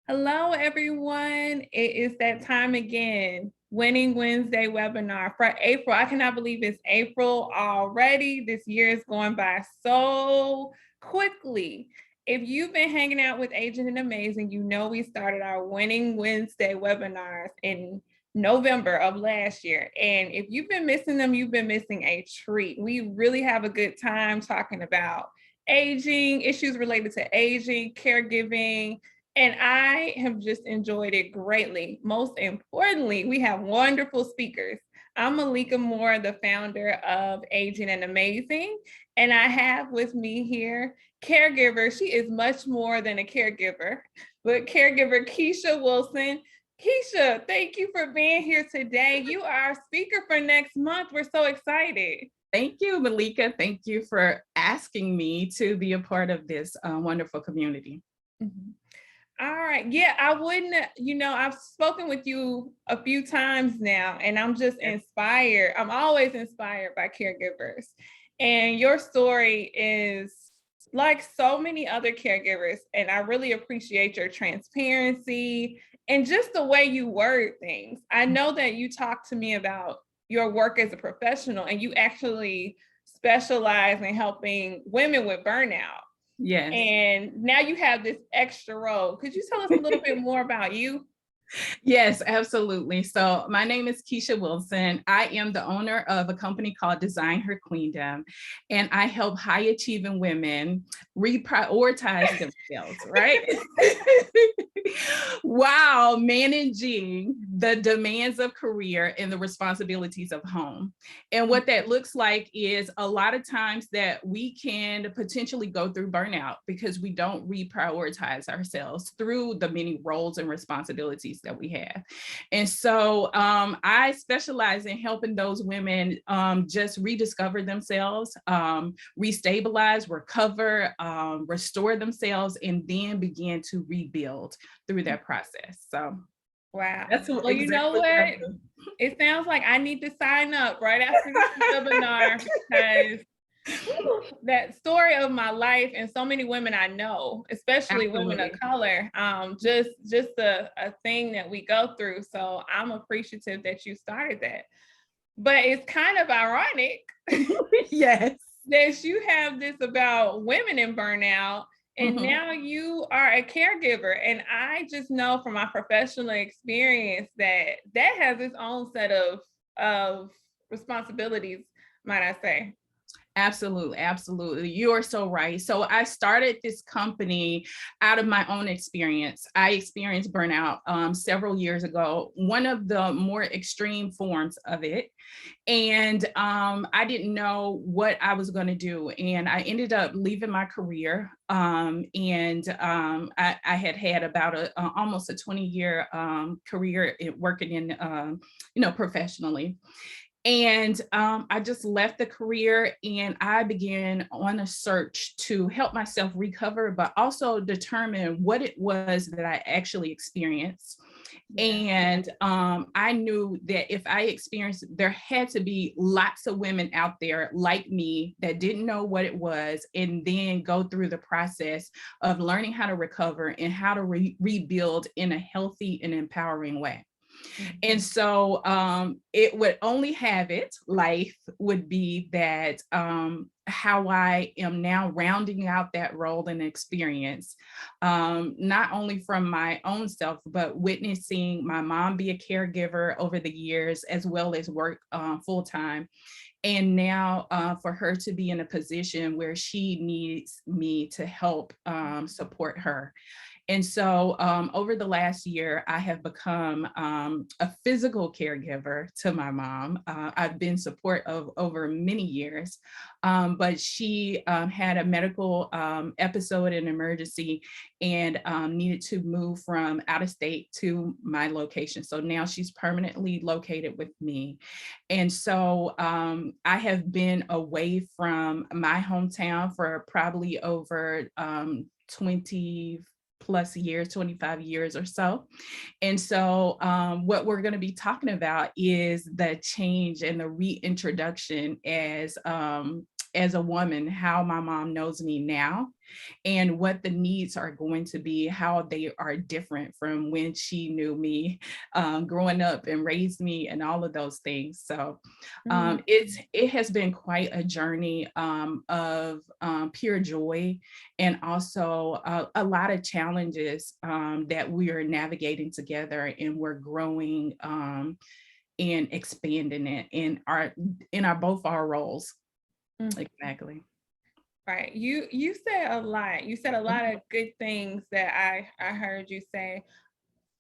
Hello, everyone. It is that time again. Winning Wednesday webinar for April. I cannot believe it's April already. This year is going by so quickly. If you've been hanging out with Agent and Amazing, you know we started our Winning Wednesday webinars in November of last year. And if you've been missing them, you've been missing a treat. We really have a good time talking about aging, issues related to aging, caregiving, and I have just enjoyed it greatly. Most importantly, we have wonderful speakers. I'm Malika Moore, the founder of Aging and Amazing, and I have with me here Caregiver. She is much more than a caregiver, but Caregiver Kescha Wilson. Kescha, thank you for being here today. You are our speaker for next month. We're so excited. Thank you, Malika. Thank you for asking me to be a part of this wonderful community. Mm-hmm. All right. Yeah, I wouldn't, I've spoken with you a few times now, and I'm just inspired. I'm always inspired by caregivers. And your story is like so many other caregivers. And I really appreciate your transparency and just the way you word things. I know that you talked to me about your work as a professional, and you actually specialize in helping women with burnout. Yes. And now you have this extra role. Could you tell us a little bit more about you? Yes, absolutely. So my name is Kescha Wilson. I am the owner of a company called Design Her Queendom, and I help high achieving women reprioritize themselves, right? While managing the demands of career and the responsibilities of home. And what that looks like is a lot of times that we can potentially go through burnout because we don't reprioritize ourselves through the many roles and responsibilities that we have. And so I specialize in helping those women just rediscover themselves, restabilize, recover, restore themselves, and then begin to rebuild through that process. So wow. that's Well, exactly you know what? It sounds like I need to sign up right after this webinar because that story of my life and so many women I know, especially women of color, just a thing that we go through. So I'm appreciative that you started that. But it's kind of ironic yes, that you have this about women in burnout, and now you are a caregiver. And I just know from my professional experience that that has its own set of responsibilities, might I say. Absolutely, absolutely. You are so right. So I started this company out of my own experience. I experienced burnout several years ago, one of the more extreme forms of it. And I didn't know what I was going to do. And I ended up leaving my career. I had about almost a 20-year career working in, professionally. And I just left the career and I began on a search to help myself recover, but also determine what it was that I actually experienced. And I knew that if I experienced, there had to be lots of women out there like me that didn't know what it was, and then go through the process of learning how to recover and how to rebuild in a healthy and empowering way. And so it would only have it, life would be that how I am now rounding out that role and experience, not only from my own self, but witnessing my mom be a caregiver over the years, as well as work full time. And now for her to be in a position where she needs me to help support her. And so over the last year, I have become a physical caregiver to my mom. I've been support of over many years, but she had a medical episode, an emergency, and needed to move from out of state to my location. So now she's permanently located with me. And so I have been away from my hometown for probably over 20 plus years, 25 years or so. And so what we're going to be talking about is the change and the reintroduction as as a woman, how my mom knows me now and what the needs are going to be, how they are different from when she knew me growing up and raised me and all of those things. So it has been quite a journey of pure joy, and also a lot of challenges that we are navigating together, and we're growing and expanding it in our both our roles. Exactly. Right. You said a lot. You said a lot of good things that I heard you say.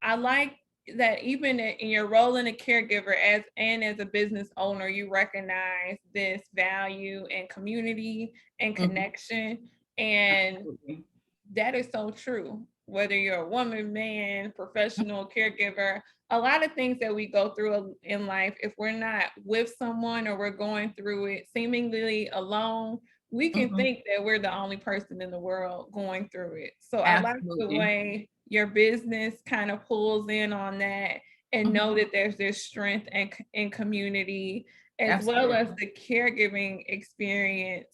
I like that even in your role in a caregiver as a business owner, you recognize this value and community and connection. And Absolutely. that is so true. Whether you're a woman, man, professional, caregiver, a lot of things that we go through in life, if we're not with someone or we're going through it seemingly alone, we can think that we're the only person in the world going through it. So I like the Absolutely. way your business kind of pulls in on that and know that there's this strength and community, as well as the caregiving experience.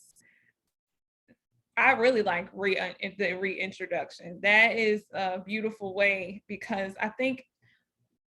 I really like the reintroduction. That is a beautiful way, because I think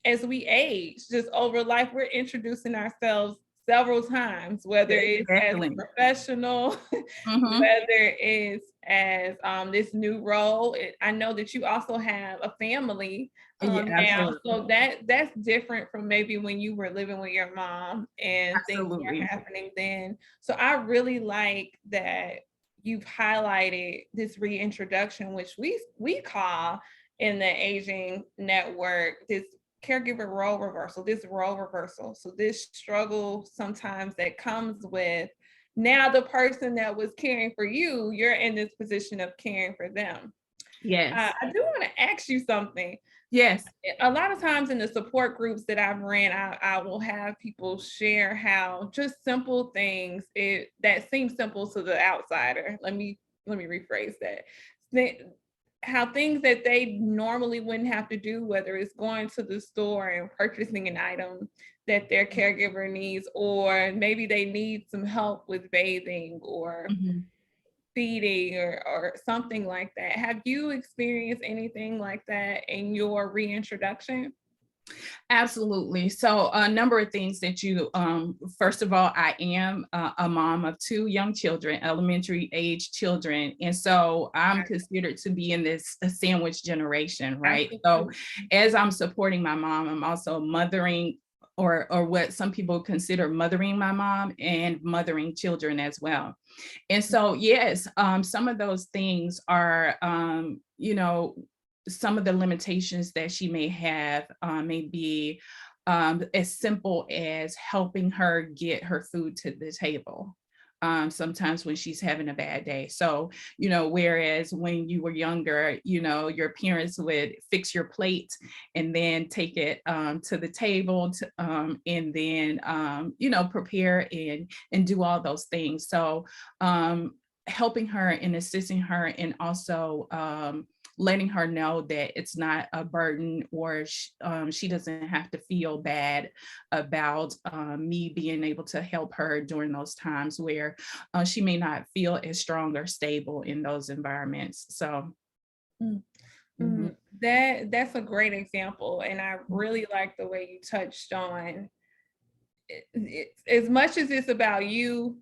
as we age, just over life, we're introducing ourselves several times, whether it's as a Exactly. professional, whether it's as this new role. I know that you also have a family Yeah, now, absolutely. so that's different from maybe when you were living with your mom and things were Absolutely. happening then. So I really like that you've highlighted this reintroduction, which we call in the aging network this caregiver role reversal, So this struggle sometimes that comes with now the person that was caring for you, you're in this position of caring for them. Yes. I do want to ask you something. Yes. A lot of times in the support groups that I've ran, I will have people share how just simple things that seem simple to the outsider. Let me rephrase that. How things that they normally wouldn't have to do, whether it's going to the store and purchasing an item that their caregiver needs, or maybe they need some help with bathing or feeding or something like that. Have you experienced anything like that in your reintroduction? Absolutely. So a number of things that you, first of all, I am a mom of two young children, elementary age children. And so I'm considered to be in this a sandwich generation, right? So as I'm supporting my mom, I'm also mothering, or what some people consider mothering my mom and mothering children as well. And so, yes, some of those things are, some of the limitations that she may have may be as simple as helping her get her food to the table. Sometimes when she's having a bad day. So, whereas when you were younger, your parents would fix your plate and then take it to the table and then, prepare and do all those things. So helping her and assisting her, and also letting her know that it's not a burden, or she doesn't have to feel bad about me being able to help her during those times where she may not feel as strong or stable in those environments. So That's a great example, and I really like the way you touched on as much as it's about you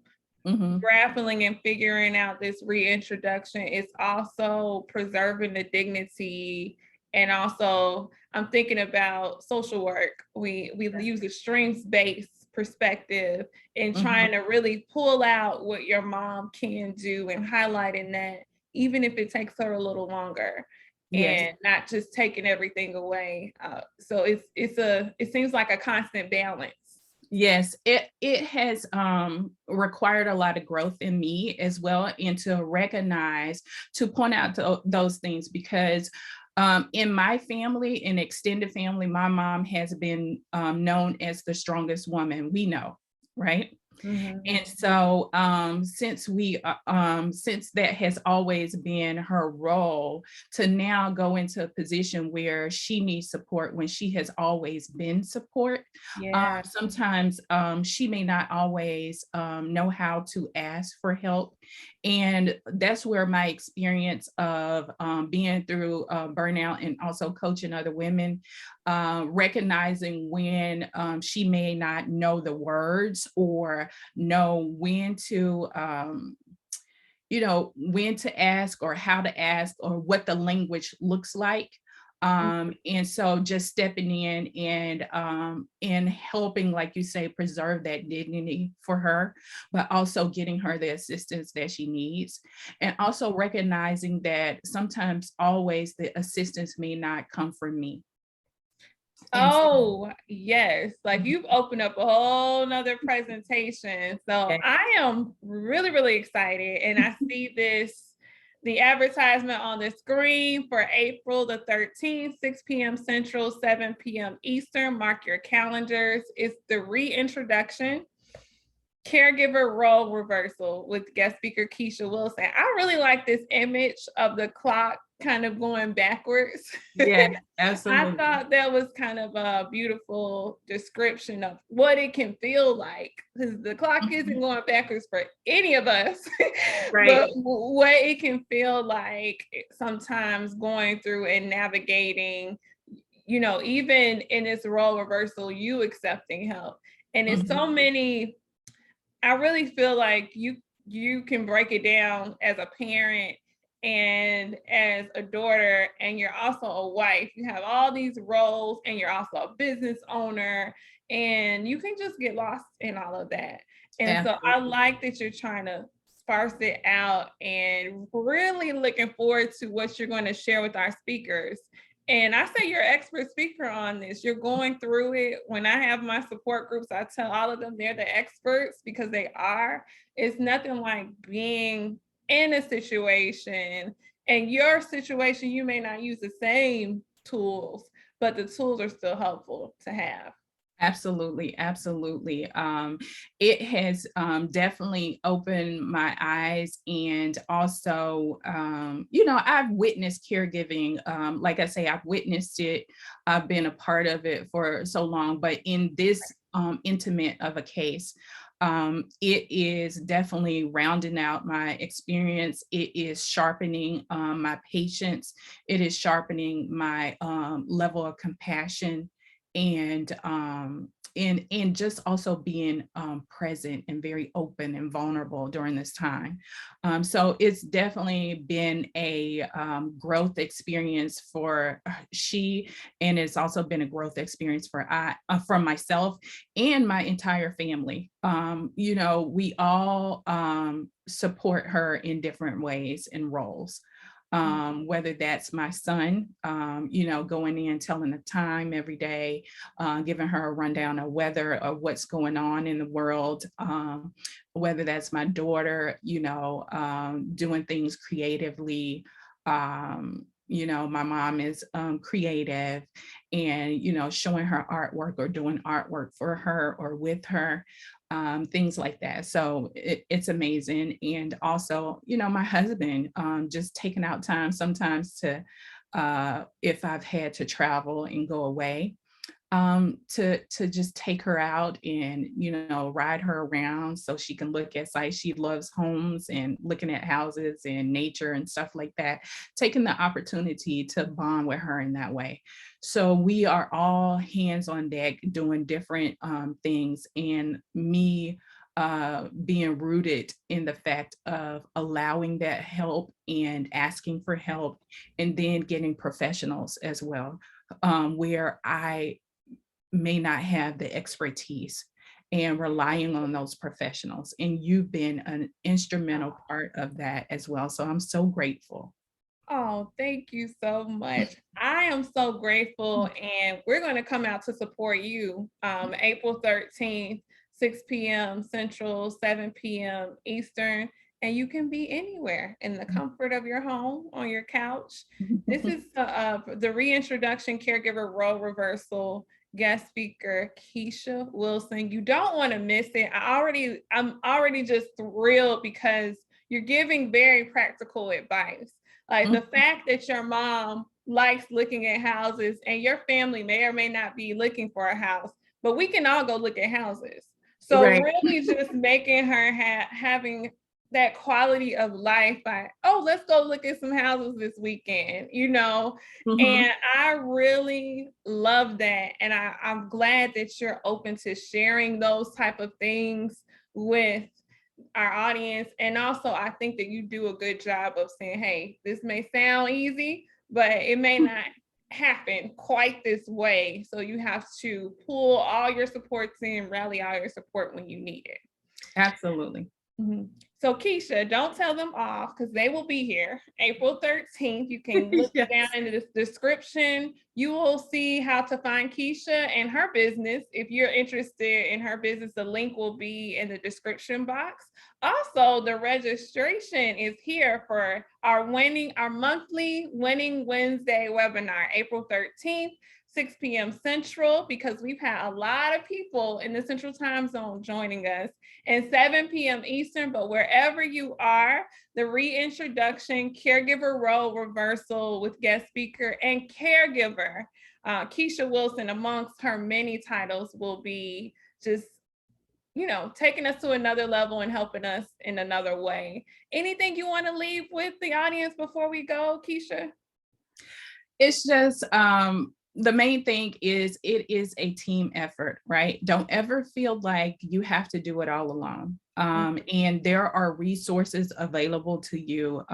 grappling and figuring out this reintroduction, it's also preserving the dignity. And also I'm thinking about social work. We use a strengths-based perspective and trying to really pull out what your mom can do and highlighting that, even if it takes her a little longer. yes. And not just taking everything away. So it seems like a constant balance. Yes, it has required a lot of growth in me as well, and to recognize, to point out those things, because in my family, in extended family, my mom has been known as the strongest woman we know, right? Mhm. And so since that has always been her role, to now go into a position where she needs support when she has always been support. Yeah. Sometimes she may not always know how to ask for help. And that's where my experience of being through burnout and also coaching other women, recognizing when she may not know the words or know when to ask or how to ask or what the language looks like. And so just stepping in and helping, like you say, preserve that dignity for her, but also getting her the assistance that she needs. And also recognizing that sometimes always the assistance may not come from me. And Oh, yes. Like so, you've opened up a whole nother presentation. So yeah. I am really, really excited. And I see the advertisement on the screen for April the 13th, 6 p.m. Central, 7 p.m. Eastern. Mark your calendars. It's the Reintroduction Caregiver Role Reversal with guest speaker Kescha Wilson. I really like this image of the clock kind of going backwards. Yeah, I absolutely. thought that was kind of a beautiful description of what it can feel like, because the clock isn't going backwards for any of us, Right. but what it can feel like sometimes going through and navigating, even in this role reversal, you accepting help. And it's Mhm. so many. I really feel like you can break it down as a parent and as a daughter, and you're also a wife. You have all these roles, and you're also a business owner, and you can just get lost in all of that. And so I Absolutely. like that you're trying to sparse it out, and really looking forward to what you're going to share with our speakers. And I say you're an expert speaker on this. You're going through it. When I have my support groups, I tell all of them they're the experts because they are. It's nothing like being in a situation, and your situation, you may not use the same tools, but the tools are still helpful to have. Absolutely, absolutely. It has definitely opened my eyes, and also, I've witnessed caregiving. Like I say, I've witnessed it. I've been a part of it for so long, but in this intimate of a case, it is definitely rounding out my experience. It is sharpening my patience. It is sharpening my level of compassion, and just also being present and very open and vulnerable during this time. So it's definitely been a growth experience for she, and it's also been a growth experience from myself and my entire family. We all support her in different ways and roles. Whether that's my son, going in, telling the time every day, giving her a rundown of weather or what's going on in the world, whether that's my daughter, doing things creatively. My mom is creative, and, showing her artwork or doing artwork for her or with her, things like that. So it's amazing. And also, my husband, just taking out time sometimes to, if I've had to travel and go away, to just take her out and, ride her around so she can look at sights. She loves homes and looking at houses and nature and stuff like that, taking the opportunity to bond with her in that way. So we are all hands on deck doing different things, and me being rooted in the fact of allowing that help and asking for help, and then getting professionals as well, where I may not have the expertise, and relying on those professionals. And you've been an instrumental part of that as well. So I'm so grateful. Oh, thank you so much. I am so grateful, and we're going to come out to support you April 13th, 6 p.m. Central, 7 p.m. Eastern, and you can be anywhere in the comfort of your home, on your couch. This is the Reintroduction Caregiver Role Reversal guest speaker Kescha Wilson. You don't want to miss it. I'm already just thrilled because you're giving very practical advice. Like the fact that your mom likes looking at houses and your family may or may not be looking for a house, but we can all go look at houses. So Right. really just making her having that quality of life by, oh, let's go look at some houses this weekend, you know? And I really love that. And I'm glad that you're open to sharing those type of things with our audience. And also, I think that you do a good job of saying, hey, this may sound easy, but it may not happen quite this way. So you have to pull all your supports in, rally all your support when you need it. Absolutely. Mm-hmm. So Kescha, don't tell them off because they will be here April 13th. You can look Yes. down in the description. You will see how to find Kescha and her business. If you're interested in her business, the link will be in the description box. Also, the registration is here for our monthly Winning Wednesday webinar, April 13th. 6 p.m. Central, because we've had a lot of people in the Central Time Zone joining us, and 7 p.m. Eastern, but wherever you are, the Reintroduction, Caregiver Role Reversal with guest speaker and caregiver, Kescha Wilson, amongst her many titles, will be just, you know, taking us to another level and helping us in another way. Anything you want to leave with the audience before we go, Kescha? It's just the main thing is it is a team effort, right? Don't ever feel like you have to do it all alone. And there are resources available to you.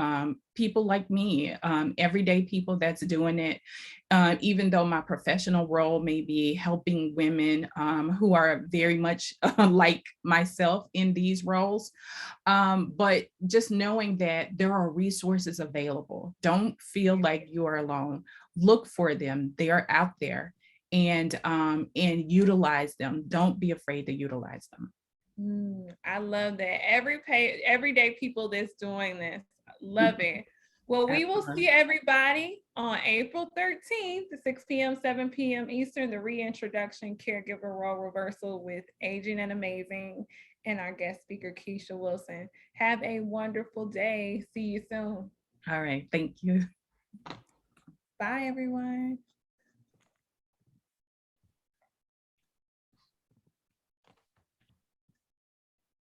People like me, everyday people that's doing it, even though my professional role may be helping women who are very much like myself in these roles. But just knowing that there are resources available. Don't feel like you are alone. Look for them. They are out there, and utilize them. Don't be afraid to utilize them. I love that. Everyday people that's doing this. Love it. Well, we will see everybody on April 13th, 6 p.m., 7 p.m. Eastern, the Reintroduction Caregiver Role Reversal with Aging and Amazing and our guest speaker, Kescha Wilson. Have a wonderful day. See you soon. All right. Thank you. Bye, everyone.